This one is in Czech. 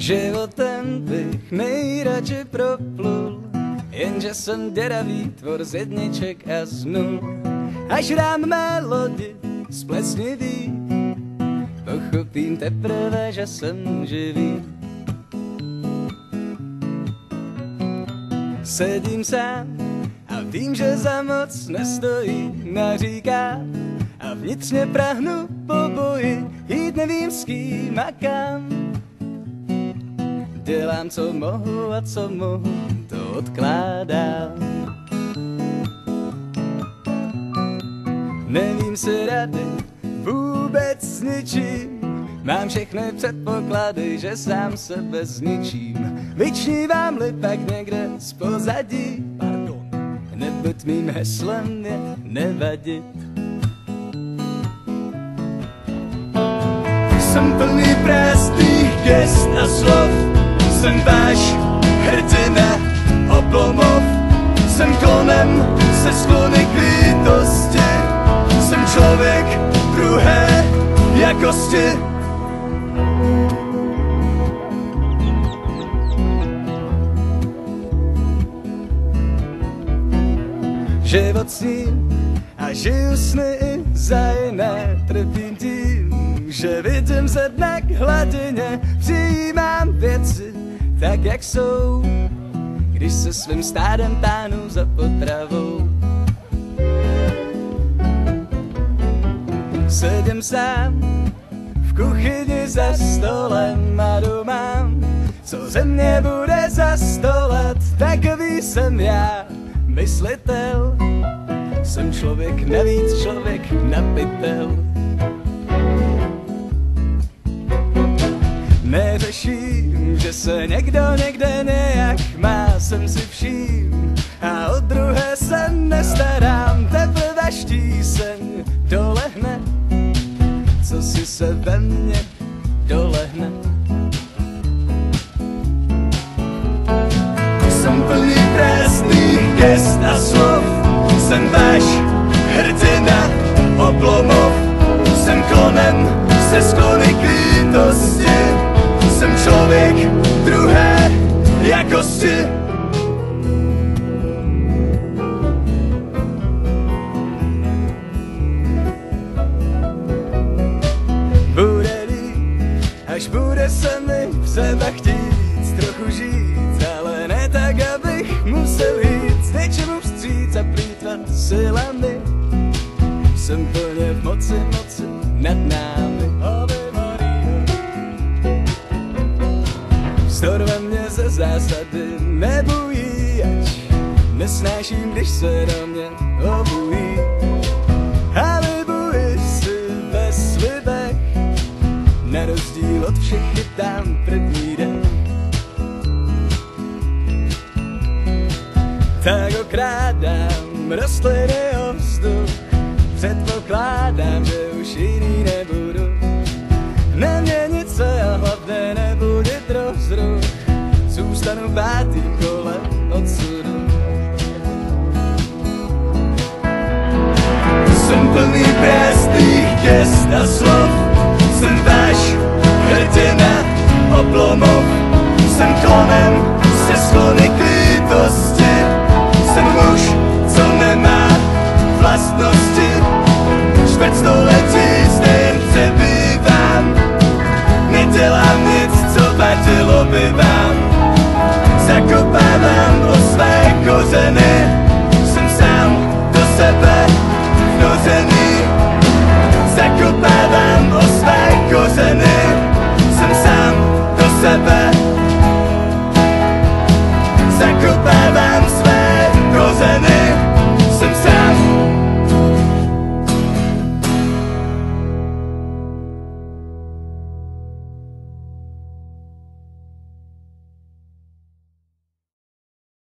Životem bych nejradši proplul, jenže jsem děravý tvor z jedniček a z nul. Až rám mé lodi splesnivý, pochopím teprve, že jsem živý. Sedím sám a vím, že za moc nestojí, naříkám a vnitřně prahnu po boji, jít nevím s kým a kam. Dělám, co mohu a co mohu, to odkládám. Nevím si rady vůbec s ničím, mám všechny předpoklady, že sám sebe zničím. Vyčnívám-li pak někde z pozadí, pardon, neboť mým heslem je nevadit. Jsem plný prázdných gest a slov, jsem váš hrdina oblomov, jsem klonem se sklony k lítosti, jsem člověk druhé jakosti. Život sním a žiju sny i za jiné, trpím tím, že vidím ze dne k hladině, přijímám věci tak, jak jsou, když se svým stádem táhnu za potravou. Sedím sám v kuchyni za stolem a domám, co ze mě bude za 100 let, takový jsem já, myslitel. Jsem člověk navíc, člověk napitel. Neřeším, že se někdo někde nějak má, jsem si vším a o druhé se nestarám. Teprve štíseň dolehne, co si se ve mně dolehne. Jsem plný prázdných gest a slov, jsem váš hrdina oblomov, jsem klonem se sklony k lítosti, jsem člověk druhé jakosti. Bude líp, až bude se mi v sebe chtít trochu žít, ale ne tak, abych musel jít něčemu vstříc a plýtvat silami. Jsem plně v moci, moci nad námi. Vzdor ve mně ze zásady nebojí, ač nesnáším, když se do mě obují. A libuji si ve slibech, na rozdíl od všech chytám první dech. Tak okrádám rostliny o vzduch, předpokládám, že už jiný nebudu. Neměnit se a hlavně nebudit rozruch, zůstanu pátým kolem odsudu. Jsem plný prázdných gest a slov, jsem váš hrdina oblomov, jsem klonem se sklony k lítosti, jsem muž, co nemá vlastnosti, čtvrt století